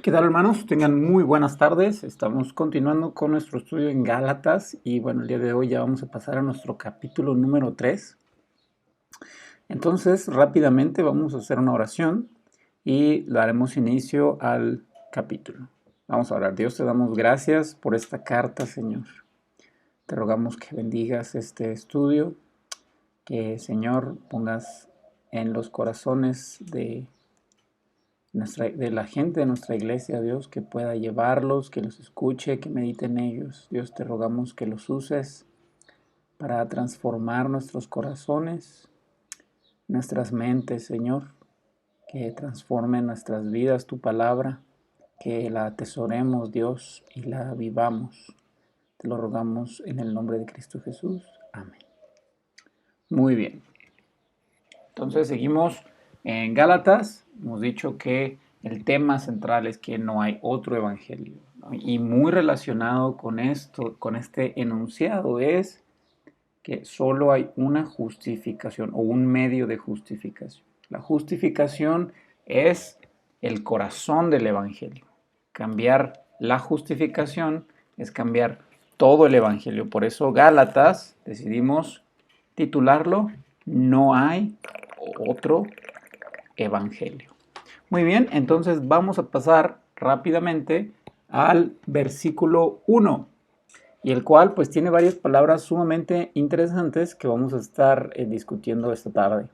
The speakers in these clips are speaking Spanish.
¿Qué tal, hermanos? Tengan muy buenas tardes. Estamos continuando con nuestro estudio en Gálatas y bueno, el día de hoy ya vamos a pasar a nuestro capítulo número 3. Entonces, rápidamente vamos a hacer una oración y daremos inicio al capítulo. Vamos a orar. Dios, te damos gracias por esta carta, Señor. Te rogamos que bendigas este estudio, que, Señor, pongas en los corazones de la gente de nuestra iglesia, Dios, que pueda llevarlos, que los escuche, que medite en ellos. Dios, te rogamos que los uses para transformar nuestros corazones, nuestras mentes, Señor, que transforme nuestras vidas tu palabra, que la atesoremos, Dios, y la vivamos. Te lo rogamos en el nombre de Cristo Jesús. Amén. Muy bien. Entonces seguimos en Gálatas. Hemos dicho que el tema central es que no hay otro evangelio, ¿no? Y muy relacionado con esto, con este enunciado, es que solo hay una justificación o un medio de justificación. La justificación es el corazón del evangelio. Cambiar la justificación es cambiar todo el evangelio. Por eso Gálatas decidimos titularlo No hay otro evangelio. Muy bien, entonces vamos a pasar rápidamente al versículo 1, y el cual pues tiene varias palabras sumamente interesantes que vamos a estar discutiendo esta tarde.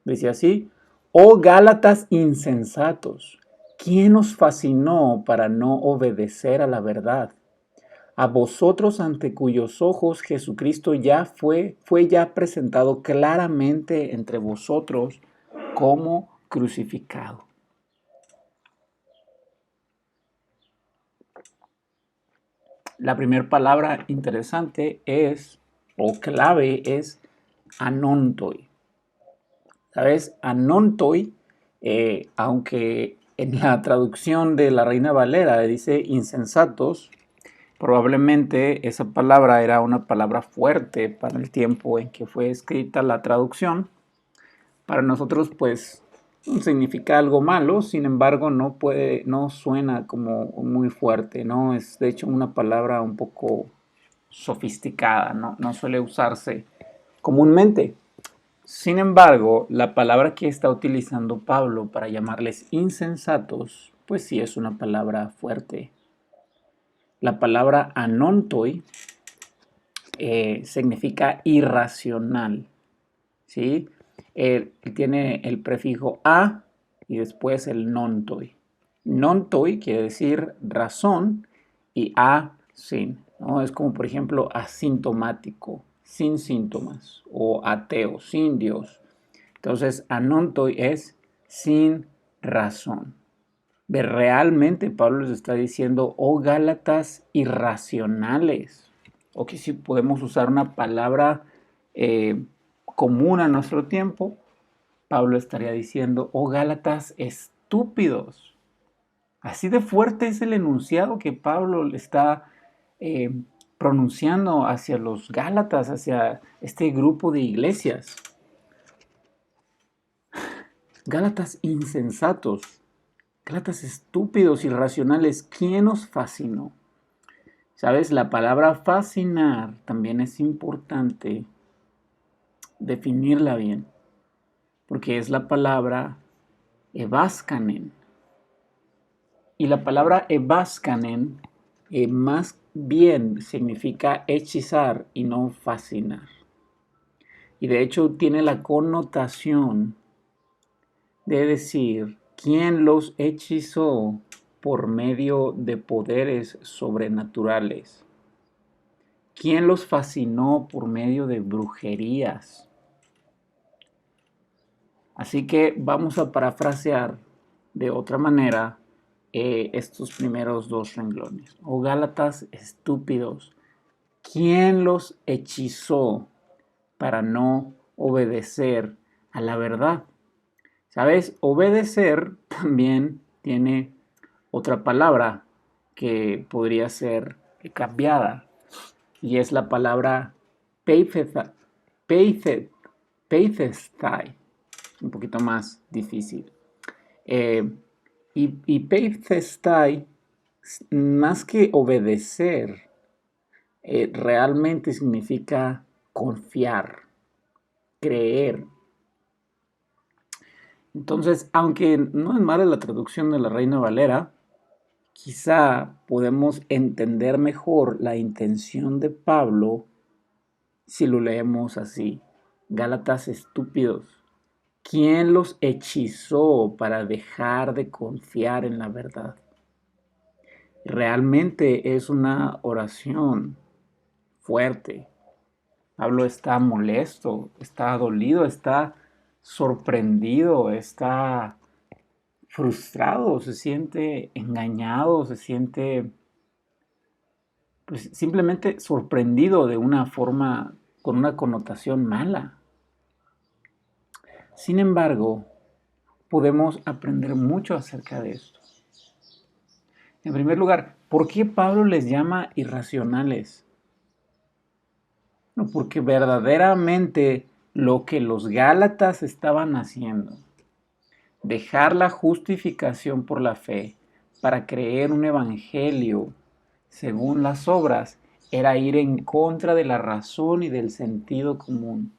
Dice así: oh Gálatas insensatos, ¿quién os fascinó para no obedecer a la verdad? A vosotros ante cuyos ojos Jesucristo ya fue ya presentado claramente entre vosotros como crucificado. La primera palabra interesante es, o clave, es anontoi. ¿Sabes? Anontoi, aunque en la traducción de la Reina Valera dice insensatos, probablemente esa palabra era una palabra fuerte para el tiempo en que fue escrita la traducción. Para nosotros, pues, significa algo malo, sin embargo, no suena como muy fuerte, ¿no? Es de hecho una palabra un poco sofisticada, no suele usarse comúnmente. Sin embargo, la palabra que está utilizando Pablo para llamarles insensatos, pues sí es una palabra fuerte. La palabra anontoi significa irracional, ¿sí? Tiene el prefijo a y después el nontoi. Nontoi quiere decir razón y a sin, ¿no? Es como, por ejemplo, asintomático, sin síntomas, o ateo, sin Dios. Entonces, anontoi es sin razón. Realmente Pablo les está diciendo, oh Gálatas irracionales, o que si podemos usar una palabra común a nuestro tiempo, Pablo estaría diciendo, oh Gálatas estúpidos. Así de fuerte es el enunciado que Pablo le está pronunciando hacia los Gálatas, hacia este grupo de iglesias. Gálatas insensatos, Gálatas estúpidos, irracionales, ¿quién os fascinó? ¿Sabes? La palabra fascinar también es importante definirla bien, porque es la palabra evaskanen. Y la palabra evaskanen más bien significa hechizar y no fascinar. Y de hecho tiene la connotación de decir quién los hechizó por medio de poderes sobrenaturales. ¿Quién los fascinó por medio de brujerías? Así que vamos a parafrasear de otra manera estos primeros dos renglones. Oh Gálatas estúpidos, ¿quién los hechizó para no obedecer a la verdad? ¿Sabes? Obedecer también tiene otra palabra que podría ser cambiada, y es la palabra peithestai, un poquito más difícil. Y peithestai, más que obedecer, realmente significa confiar, creer. Entonces, aunque no es mala la traducción de la Reina Valera, quizá podemos entender mejor la intención de Pablo si lo leemos así. Gálatas estúpidos, ¿quién los hechizó para dejar de confiar en la verdad? Realmente es una oración fuerte. Pablo está molesto, está dolido, está sorprendido, está frustrado, se siente engañado, se siente pues simplemente sorprendido de una forma con una connotación mala. Sin embargo, podemos aprender mucho acerca de esto. En primer lugar, ¿por qué Pablo les llama irracionales? No, porque verdaderamente lo que los Gálatas estaban haciendo, dejar la justificación por la fe para creer un evangelio según las obras, era ir en contra de la razón y del sentido común.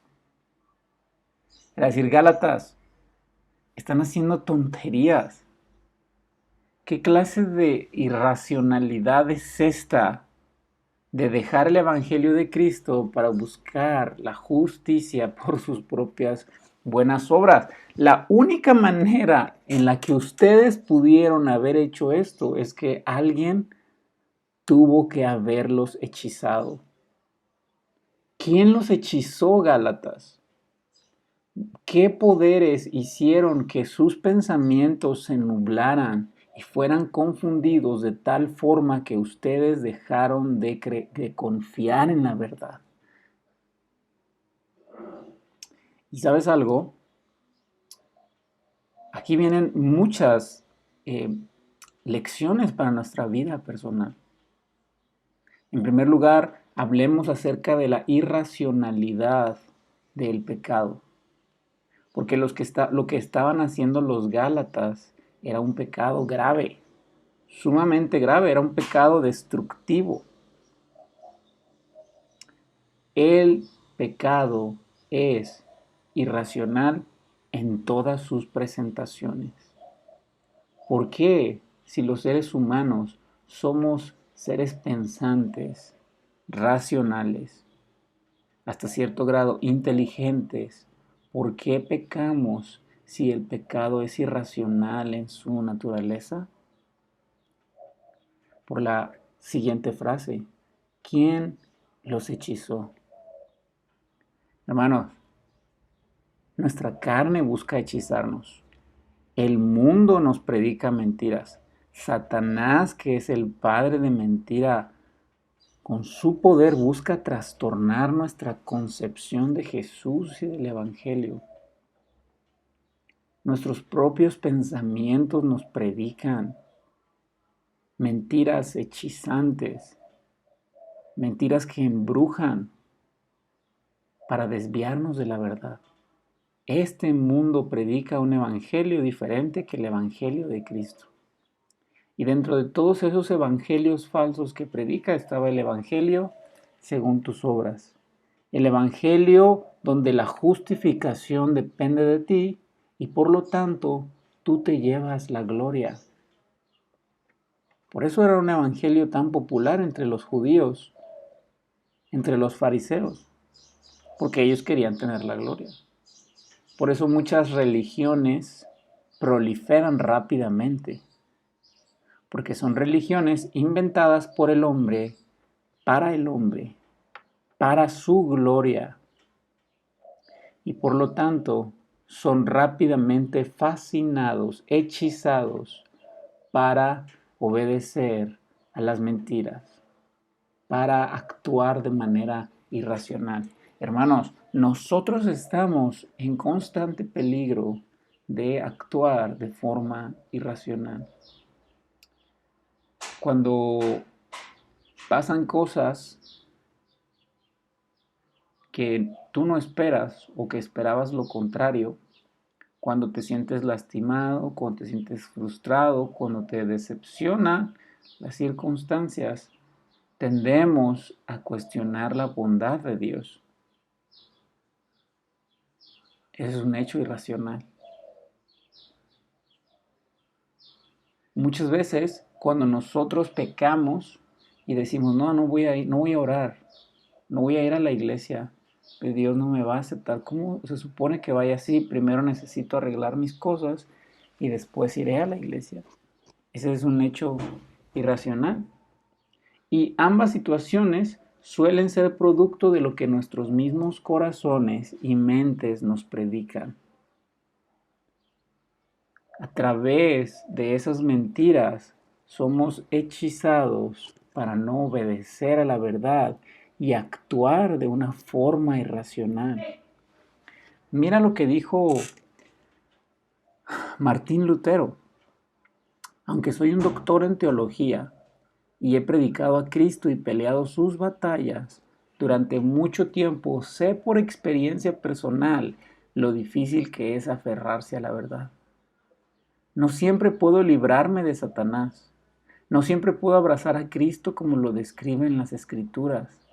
Era decir, Gálatas, están haciendo tonterías. ¿Qué clase de irracionalidad es esta de dejar el Evangelio de Cristo para buscar la justicia por sus propias buenas obras? La única manera en la que ustedes pudieron haber hecho esto es que alguien tuvo que haberlos hechizado. ¿Quién los hechizó, Gálatas? ¿Qué poderes hicieron que sus pensamientos se nublaran y fueran confundidos de tal forma que ustedes dejaron de confiar en la verdad? ¿Y sabes algo? Aquí vienen muchas lecciones para nuestra vida personal. En primer lugar, hablemos acerca de la irracionalidad del pecado. Porque lo que estaban haciendo los Gálatas era un pecado grave, sumamente grave, era un pecado destructivo. El pecado es irracional en todas sus presentaciones. ¿Por qué, si los seres humanos somos seres pensantes, racionales, hasta cierto grado inteligentes, por qué pecamos si el pecado es irracional en su naturaleza? Por la siguiente frase, ¿quién los hechizó? Hermanos, nuestra carne busca hechizarnos. El mundo nos predica mentiras. Satanás, que es el padre de mentira, con su poder busca trastornar nuestra concepción de Jesús y del Evangelio. Nuestros propios pensamientos nos predican mentiras hechizantes, mentiras que embrujan para desviarnos de la verdad. Este mundo predica un evangelio diferente que el evangelio de Cristo. Y dentro de todos esos evangelios falsos que predica estaba el evangelio según tus obras. El evangelio donde la justificación depende de ti y por lo tanto tú te llevas la gloria. Por eso era un evangelio tan popular entre los judíos, entre los fariseos, porque ellos querían tener la gloria. Por eso muchas religiones proliferan rápidamente, porque son religiones inventadas por el hombre, para su gloria, y por lo tanto son rápidamente fascinados, hechizados para obedecer a las mentiras, para actuar de manera irracional. Hermanos, nosotros estamos en constante peligro de actuar de forma irracional. Cuando pasan cosas que tú no esperas o que esperabas lo contrario, cuando te sientes lastimado, cuando te sientes frustrado, cuando te decepciona las circunstancias, tendemos a cuestionar la bondad de Dios. Eso es un hecho irracional. Muchas veces, cuando nosotros pecamos y decimos, no voy a ir, no voy a orar, no voy a ir a la iglesia, Dios no me va a aceptar. ¿Cómo se supone que vaya así? Primero necesito arreglar mis cosas y después iré a la iglesia. Ese es un hecho irracional. Y ambas situaciones suelen ser producto de lo que nuestros mismos corazones y mentes nos predican. A través de esas mentiras somos hechizados para no obedecer a la verdad y actuar de una forma irracional. Mira lo que dijo Martín Lutero. Aunque soy un doctor en teología y he predicado a Cristo y peleado sus batallas, durante mucho tiempo sé por experiencia personal lo difícil que es aferrarse a la verdad. No siempre puedo librarme de Satanás. No siempre puedo abrazar a Cristo como lo describen las Escrituras.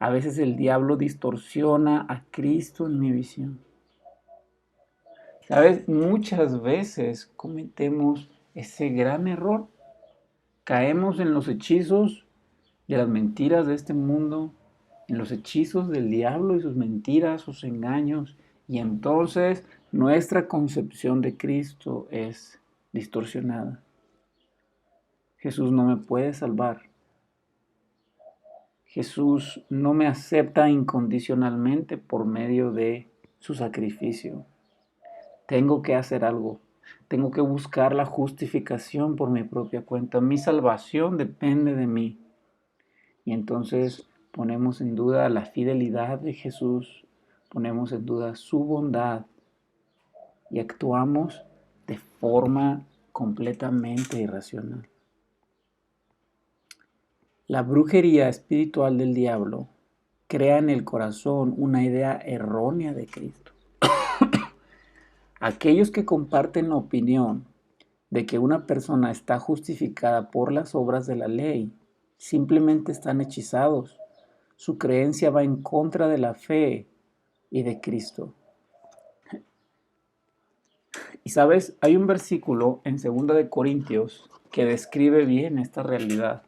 A veces el diablo distorsiona a Cristo en mi visión. ¿Sabes? Muchas veces cometemos ese gran error. Caemos en los hechizos de las mentiras de este mundo, en los hechizos del diablo y sus mentiras, sus engaños, y entonces nuestra concepción de Cristo es distorsionada. Jesús no me puede salvar. Jesús no me acepta incondicionalmente por medio de su sacrificio. Tengo que hacer algo. Tengo que buscar la justificación por mi propia cuenta. Mi salvación depende de mí. Y entonces ponemos en duda la fidelidad de Jesús, ponemos en duda su bondad y actuamos de forma completamente irracional. La brujería espiritual del diablo crea en el corazón una idea errónea de Cristo. Aquellos que comparten la opinión de que una persona está justificada por las obras de la ley simplemente están hechizados. Su creencia va en contra de la fe y de Cristo. Y sabes, hay un versículo en 2 de Corintios que describe bien esta realidad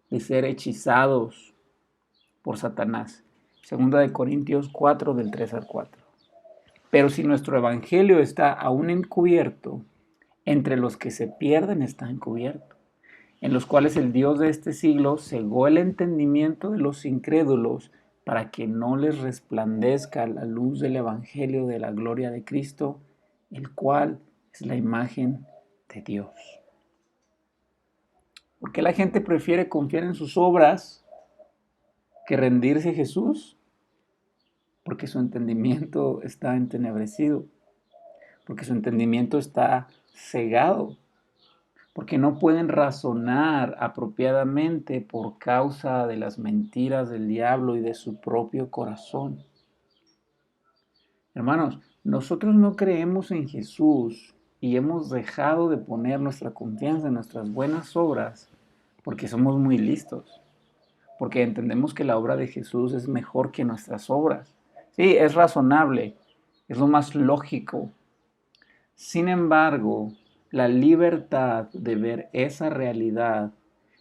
de ser hechizados por Satanás. 2 de Corintios 4 del 3 al 4. Pero si nuestro evangelio está aún encubierto, entre los que se pierden está encubierto, en los cuales el Dios de este siglo cegó el entendimiento de los incrédulos para que no les resplandezca la luz del evangelio de la gloria de Cristo, el cual es la imagen de Dios. ¿Por qué la gente prefiere confiar en sus obras que rendirse a Jesús? Porque su entendimiento está entenebrecido, porque su entendimiento está cegado, porque no pueden razonar apropiadamente por causa de las mentiras del diablo y de su propio corazón. Hermanos, nosotros no creemos en Jesús y hemos dejado de poner nuestra confianza en nuestras buenas obras porque somos muy listos, porque entendemos que la obra de Jesús es mejor que nuestras obras. Sí, es razonable, es lo más lógico. Sin embargo, la libertad de ver esa realidad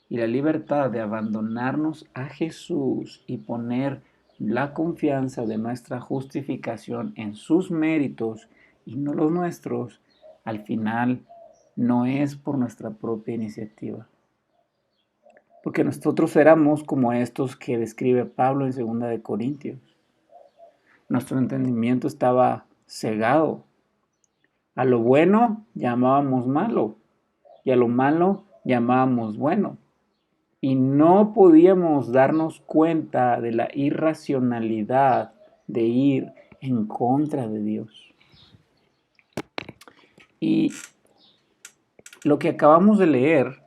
y la libertad de abandonarnos a Jesús y poner la confianza de nuestra justificación en sus méritos y no los nuestros, al final no es por nuestra propia iniciativa. Porque nosotros éramos como estos que describe Pablo en 2 de Corintios. Nuestro entendimiento estaba cegado. A lo bueno llamábamos malo y a lo malo llamábamos bueno. Y no podíamos darnos cuenta de la irracionalidad de ir en contra de Dios. Y lo que acabamos de leer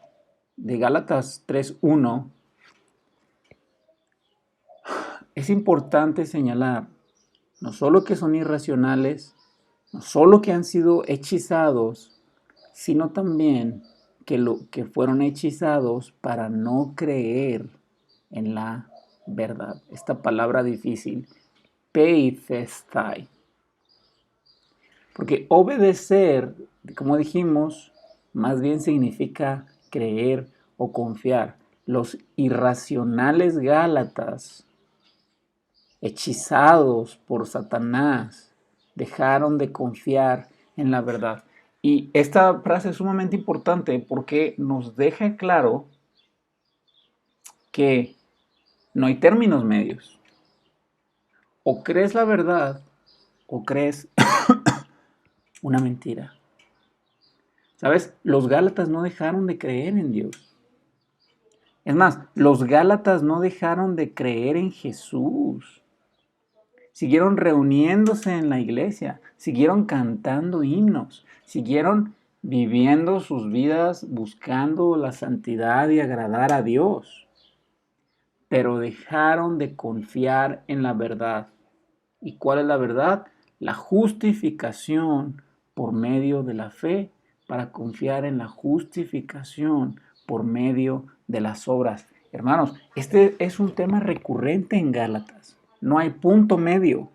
de Gálatas 3:1 es importante señalar no solo que son irracionales, No solo que han sido hechizados, sino también que fueron hechizados para no creer en la verdad. Esta palabra difícil, peithestai. Porque obedecer, como dijimos, más bien significa creer o confiar. Los irracionales gálatas, hechizados por Satanás, dejaron de confiar en la verdad. Y esta frase es sumamente importante porque nos deja claro que no hay términos medios. O crees la verdad o crees una mentira. ¿Sabes? Los gálatas no dejaron de creer en Dios. Es más, los gálatas no dejaron de creer en Jesús. Siguieron reuniéndose en la iglesia, siguieron cantando himnos, siguieron viviendo sus vidas buscando la santidad y agradar a Dios. Pero dejaron de confiar en la verdad. ¿Y cuál es la verdad? La justificación por medio de la fe, para confiar en la justificación por medio de las obras. Hermanos, este es un tema recurrente en Gálatas. No hay punto medio.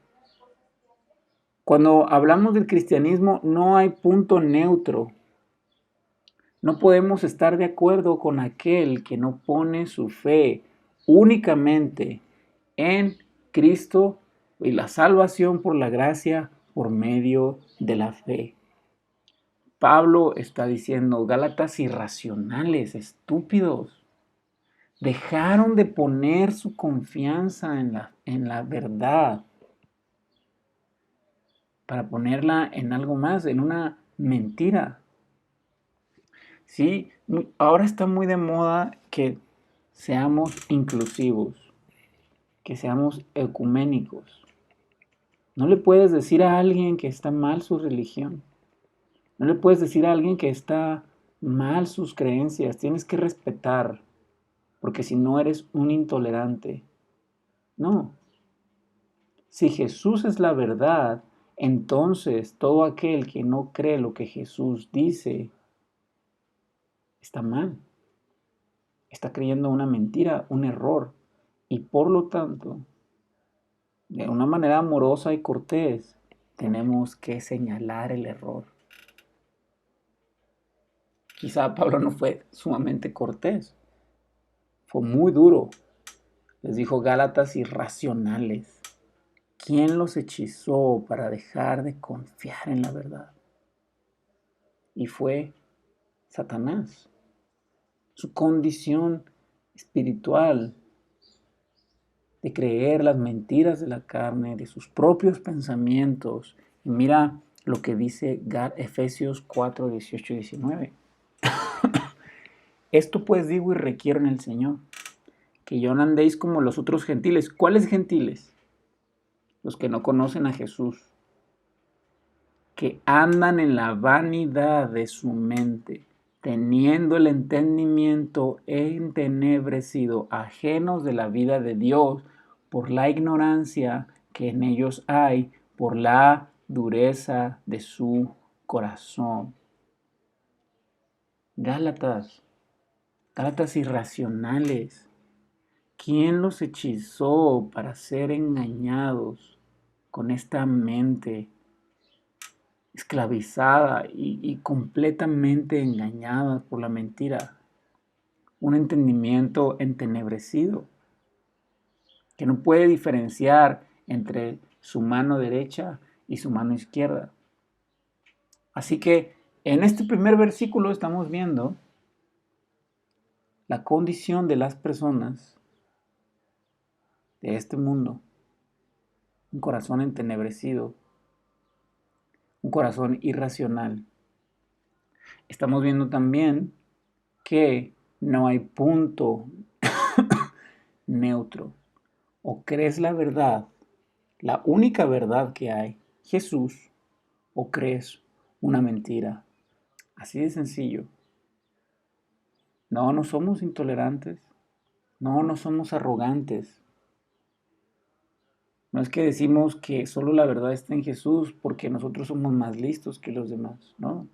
Cuando hablamos del cristianismo, no hay punto neutro. No podemos estar de acuerdo con aquel que no pone su fe únicamente en Cristo y la salvación por la gracia por medio de la fe. Pablo está diciendo, Gálatas irracionales, estúpidos, dejaron de poner su confianza en la verdad para ponerla en algo más, en una mentira. Sí, ahora está muy de moda que seamos inclusivos, que seamos ecuménicos. No le puedes decir a alguien que está mal su religión. No le puedes decir a alguien que está mal sus creencias. Tienes que respetar, porque si no eres un intolerante. No. Si Jesús es la verdad, entonces todo aquel que no cree lo que Jesús dice está mal. Está creyendo una mentira, un error. Y por lo tanto, de una manera amorosa y cortés, tenemos que señalar el error. Quizá Pablo no fue sumamente cortés, fue muy duro. Les dijo Gálatas irracionales. ¿Quién los hechizó para dejar de confiar en la verdad? Y fue Satanás. Su condición espiritual de creer las mentiras de la carne, de sus propios pensamientos. Y mira lo que dice Efesios 4, 18 y 19. Esto pues digo y requiero en el Señor, que yo no andéis como los otros gentiles. ¿Cuáles gentiles? Los que no conocen a Jesús, que andan en la vanidad de su mente, teniendo el entendimiento entenebrecido, ajenos de la vida de Dios, por la ignorancia que en ellos hay, por la dureza de su corazón. Gálatas, Gálatas irracionales. ¿Quién los hechizó para ser engañados con esta mente esclavizada y completamente engañada por la mentira? Un entendimiento entenebrecido que no puede diferenciar entre su mano derecha y su mano izquierda. Así que en este primer versículo estamos viendo la condición de las personas de este mundo. Un corazón entenebrecido, un corazón irracional. Estamos viendo también que no hay punto neutro. O crees la verdad, la única verdad que hay, Jesús, o crees una mentira. Así de sencillo. No, no somos intolerantes. No, no somos arrogantes. No es que decimos que solo la verdad está en Jesús porque nosotros somos más listos que los demás, ¿no?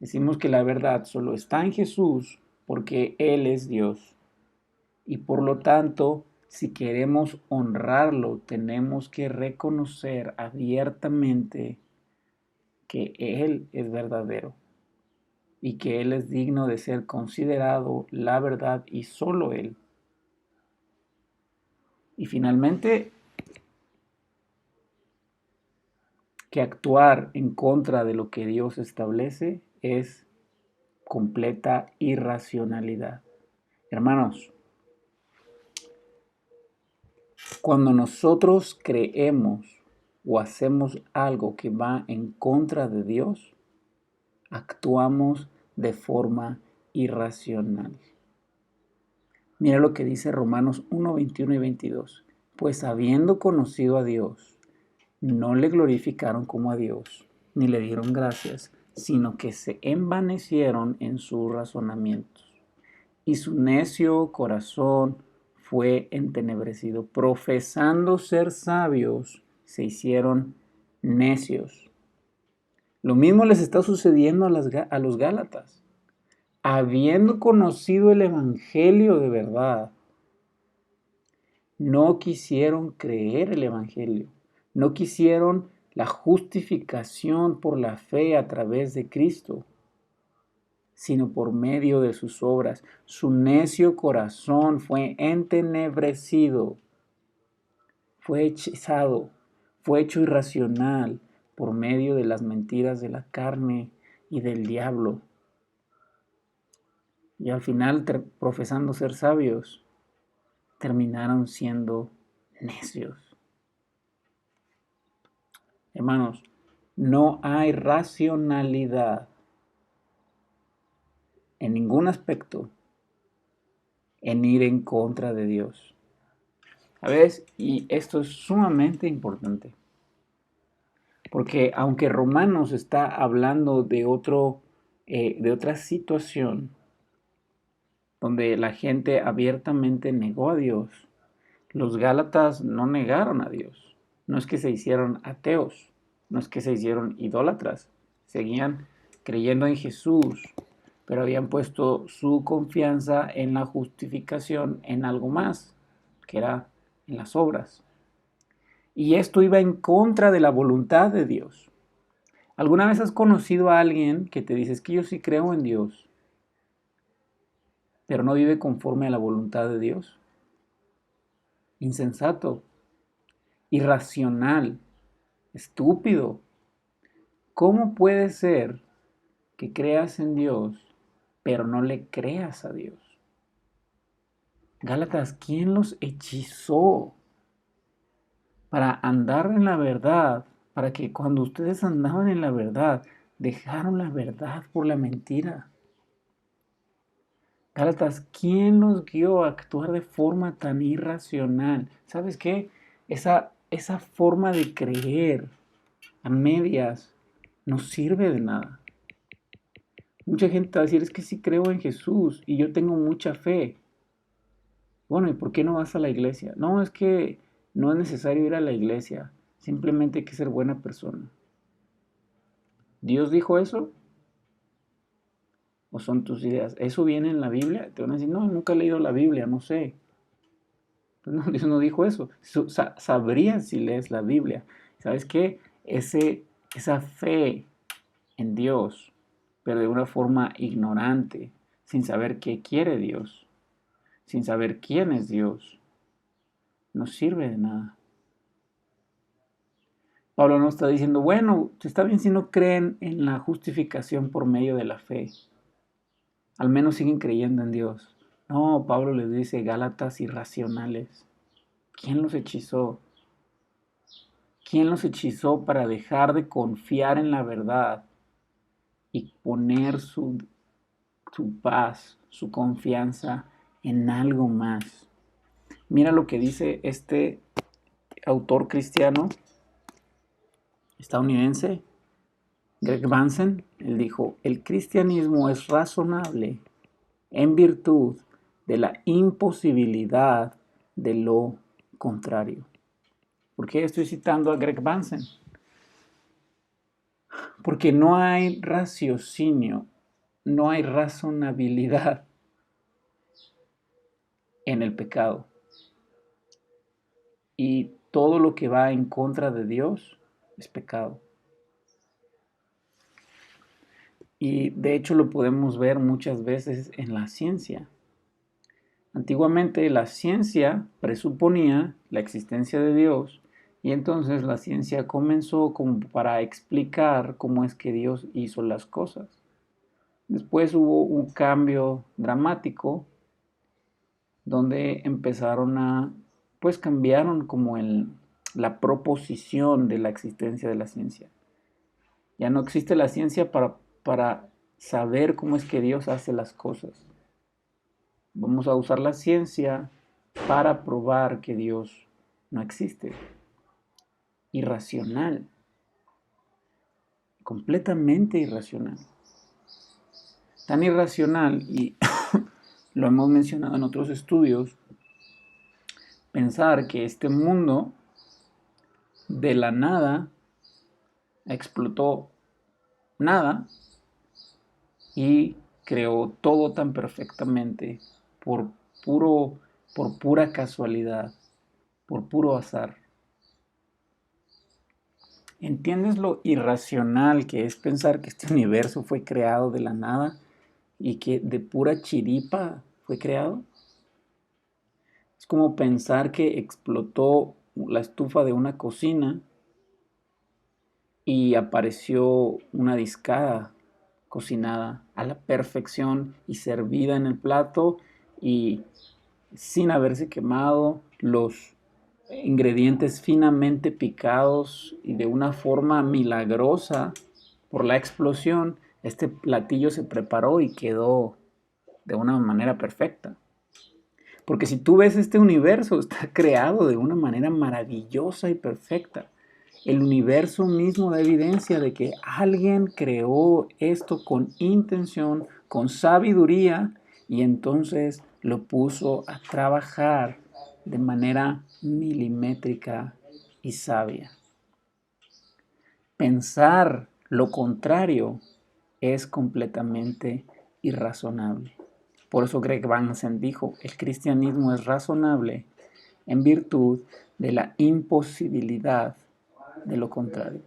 Decimos que la verdad solo está en Jesús porque Él es Dios. Y por lo tanto, si queremos honrarlo, tenemos que reconocer abiertamente que Él es verdadero y que Él es digno de ser considerado la verdad y solo Él. Y finalmente, que actuar en contra de lo que Dios establece es completa irracionalidad. Hermanos, cuando nosotros creemos o hacemos algo que va en contra de Dios, actuamos de forma irracional. Mira lo que dice Romanos 1, 21 y 22. Pues habiendo conocido a Dios, no le glorificaron como a Dios, ni le dieron gracias, sino que se envanecieron en sus razonamientos. Y su necio corazón fue entenebrecido. Profesando ser sabios, se hicieron necios. Lo mismo les está sucediendo a los Gálatas. Habiendo conocido el Evangelio de verdad, no quisieron creer el Evangelio. No quisieron la justificación por la fe a través de Cristo, sino por medio de sus obras. Su necio corazón fue entenebrecido, fue hechizado, fue hecho irracional por medio de las mentiras de la carne y del diablo. Y al final, profesando ser sabios, terminaron siendo necios. Hermanos, no hay racionalidad en ningún aspecto en ir en contra de Dios. ¿Sabes? Y esto es sumamente importante. Porque aunque Romanos está hablando de otra situación donde la gente abiertamente negó a Dios, los Gálatas no negaron a Dios. No es que se hicieron ateos, no es que se hicieron idólatras. Seguían creyendo en Jesús, pero habían puesto su confianza en la justificación, en algo más, que era en las obras. Y esto iba en contra de la voluntad de Dios. ¿Alguna vez has conocido a alguien que te dice, es que yo sí creo en Dios, pero no vive conforme a la voluntad de Dios? Insensato, irracional, estúpido. ¿Cómo puede ser que creas en Dios, pero no le creas a Dios? Gálatas, ¿quién los hechizó para andar en la verdad? Para que cuando ustedes andaban en la verdad, dejaron la verdad por la mentira. Gálatas, ¿quién los guió a actuar de forma tan irracional? ¿Sabes qué? Esa forma de creer a medias no sirve de nada. Mucha gente va a decir, es que sí creo en Jesús y yo tengo mucha fe. Bueno, ¿y por qué no vas a la iglesia? No, es que no es necesario ir a la iglesia. Simplemente hay que ser buena persona. ¿Dios dijo eso? ¿O son tus ideas? ¿Eso viene en la Biblia? Te van a decir, no, nunca he leído la Biblia, no sé. Pues no, Dios no dijo eso. Sabrías si lees la Biblia. ¿Sabes qué? Esa fe en Dios, pero de una forma ignorante, sin saber qué quiere Dios, sin saber quién es Dios, no sirve de nada. Pablo no está diciendo, bueno, está bien si no creen en la justificación por medio de la fe. Al menos siguen creyendo en Dios. No, Pablo les dice, Gálatas irracionales. ¿Quién los hechizó? ¿Quién los hechizó para dejar de confiar en la verdad y poner su paz, su confianza en algo más? Mira lo que dice este autor cristiano estadounidense, Greg Vansen. Él dijo, el cristianismo es razonable en virtud de la imposibilidad de lo contrario. ¿Por qué estoy citando a Greg Bansen? Porque no hay raciocinio, no hay razonabilidad en el pecado. Y todo lo que va en contra de Dios es pecado. Y de hecho lo podemos ver muchas veces en la ciencia. Antiguamente la ciencia presuponía la existencia de Dios y entonces la ciencia comenzó como para explicar cómo es que Dios hizo las cosas. Después hubo un cambio dramático donde empezaron pues cambiaron como la proposición de la existencia de la ciencia. Ya no existe la ciencia para saber cómo es que Dios hace las cosas. Vamos a usar la ciencia para probar que Dios no existe. Irracional. Completamente irracional. Tan irracional, y lo hemos mencionado en otros estudios, pensar que este mundo de la nada explotó nada y creó todo tan perfectamente por por pura casualidad, por puro azar. ¿Entiendes lo irracional que es pensar que este universo fue creado de la nada y que de pura chiripa fue creado? Es como pensar que explotó la estufa de una cocina y apareció una discada cocinada a la perfección y servida en el plato y sin haberse quemado, los ingredientes finamente picados y de una forma milagrosa por la explosión, este platillo se preparó y quedó de una manera perfecta. Porque si tú ves este universo, está creado de una manera maravillosa y perfecta. El universo mismo da evidencia de que alguien creó esto con intención, con sabiduría, y entonces lo puso a trabajar de manera milimétrica y sabia. Pensar lo contrario es completamente irrazonable. Por eso Greg Bansen dijo, el cristianismo es razonable en virtud de la imposibilidad de lo contrario.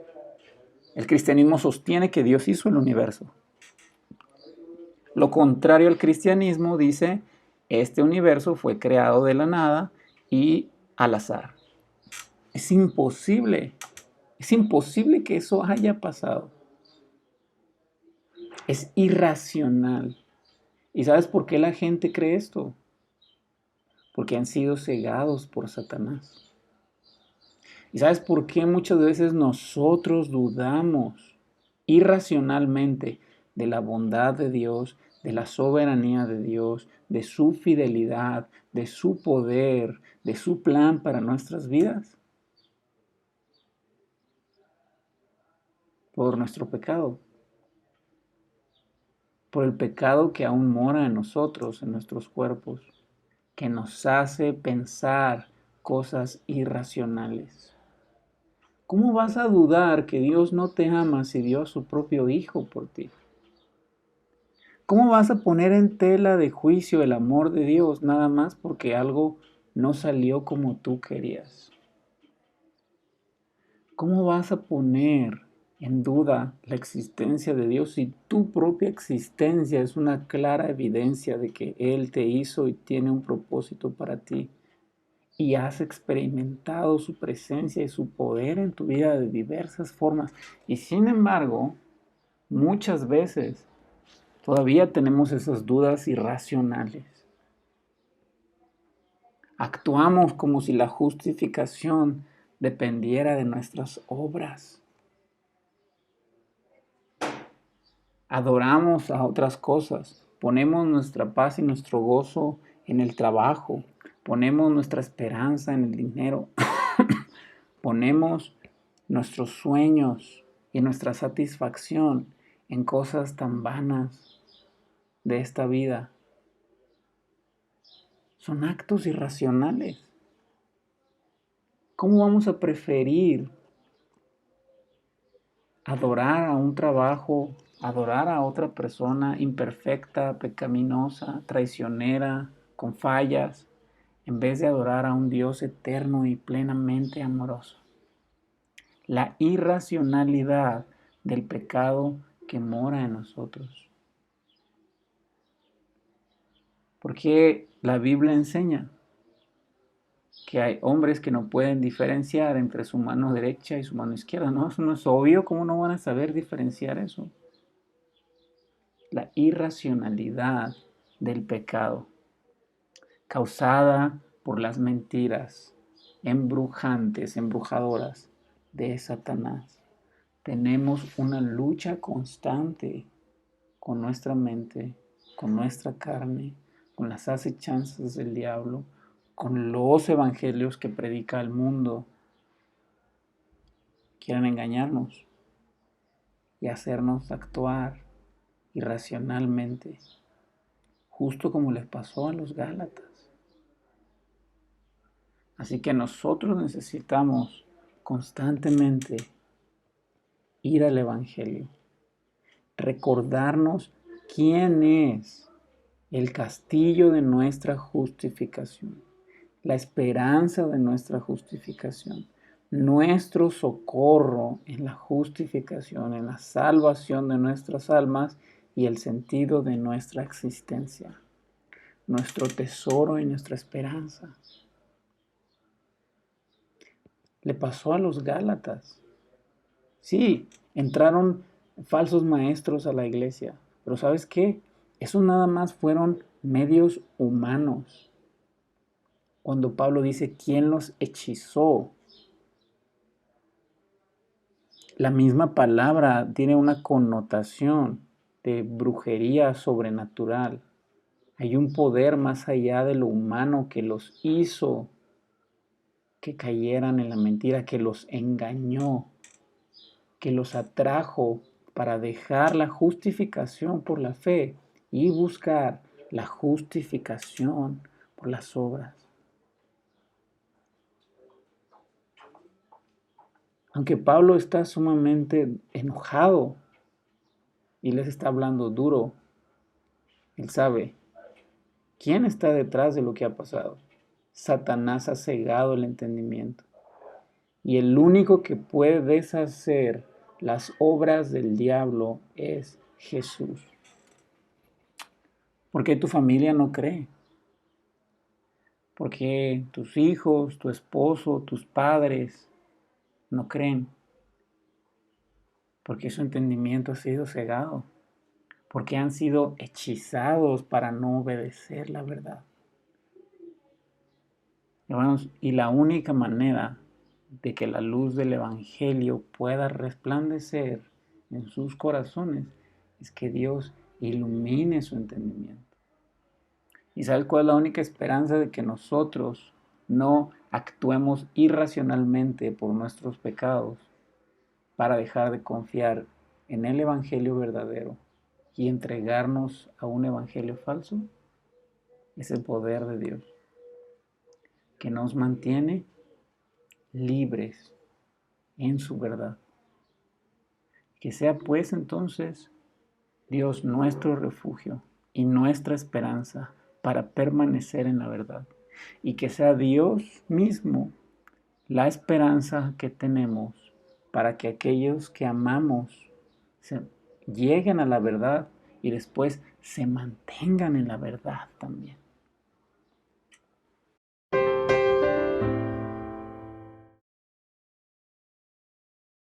El cristianismo sostiene que Dios hizo el universo. Lo contrario al cristianismo dice, este universo fue creado de la nada y al azar. Es imposible que eso haya pasado. Es irracional. ¿Y sabes por qué la gente cree esto? Porque han sido cegados por Satanás. ¿Y sabes por qué muchas veces nosotros dudamos irracionalmente de la bondad de Dios, de la soberanía de Dios, de su fidelidad, de su poder, de su plan para nuestras vidas? Por nuestro pecado. Por el pecado que aún mora en nosotros, en nuestros cuerpos, que nos hace pensar cosas irracionales. ¿Cómo vas a dudar que Dios no te ama si dio a su propio Hijo por ti? ¿Cómo vas a poner en tela de juicio el amor de Dios nada más porque algo no salió como tú querías? ¿Cómo vas a poner en duda la existencia de Dios si tu propia existencia es una clara evidencia de que Él te hizo y tiene un propósito para ti? Y has experimentado su presencia y su poder en tu vida de diversas formas. Y sin embargo, muchas veces todavía tenemos esas dudas irracionales. Actuamos como si la justificación dependiera de nuestras obras. Adoramos a otras cosas. Ponemos nuestra paz y nuestro gozo en el trabajo. Ponemos nuestra esperanza en el dinero. Ponemos nuestros sueños y nuestra satisfacción en cosas tan vanas de esta vida. Son actos irracionales. ¿Cómo vamos a preferir adorar a un trabajo, adorar a otra persona imperfecta, pecaminosa, traicionera, con fallas, en vez de adorar a un Dios eterno y plenamente amoroso? La irracionalidad del pecado que mora en nosotros. Porque la Biblia enseña que hay hombres que no pueden diferenciar entre su mano derecha y su mano izquierda. No, eso no es obvio. ¿Cómo no van a saber diferenciar eso? La irracionalidad del pecado, causada por las mentiras embrujantes, embrujadoras de Satanás. Tenemos una lucha constante con nuestra mente, con nuestra carne, con las acechanzas del diablo, con los evangelios que predica el mundo. Quieren engañarnos y hacernos actuar irracionalmente, justo como les pasó a los Gálatas. Así que nosotros necesitamos constantemente ir al evangelio, recordarnos quién es el castillo de nuestra justificación, la esperanza de nuestra justificación, nuestro socorro en la justificación, en la salvación de nuestras almas y el sentido de nuestra existencia, nuestro tesoro y nuestra esperanza. Le pasó a los Gálatas. Sí, entraron falsos maestros a la iglesia, pero ¿sabes qué? Eso nada más fueron medios humanos. Cuando Pablo dice, ¿quién los hechizó? La misma palabra tiene una connotación de brujería sobrenatural. Hay un poder más allá de lo humano que los hizo que cayeran en la mentira, que los engañó, que los atrajo para dejar la justificación por la fe y buscar la justificación por las obras. Aunque Pablo está sumamente enojado y les está hablando duro, él sabe quién está detrás de lo que ha pasado. Satanás ha cegado el entendimiento. Y el único que puede deshacer las obras del diablo es Jesús. ¿Por qué tu familia no cree? ¿Por qué tus hijos, tu esposo, tus padres no creen? Porque su entendimiento ha sido cegado. Porque han sido hechizados para no obedecer la verdad. Hermanos, y la única manera de que la luz del Evangelio pueda resplandecer en sus corazones es que Dios ilumine su entendimiento. ¿Y sabes cuál es la única esperanza de que nosotros no actuemos irracionalmente por nuestros pecados para dejar de confiar en el Evangelio verdadero y entregarnos a un Evangelio falso? Es el poder de Dios que nos mantiene libres en su verdad. Que sea pues entonces Dios nuestro refugio y nuestra esperanza para permanecer en la verdad. Y que sea Dios mismo la esperanza que tenemos para que aquellos que amamos lleguen a la verdad y después se mantengan en la verdad también.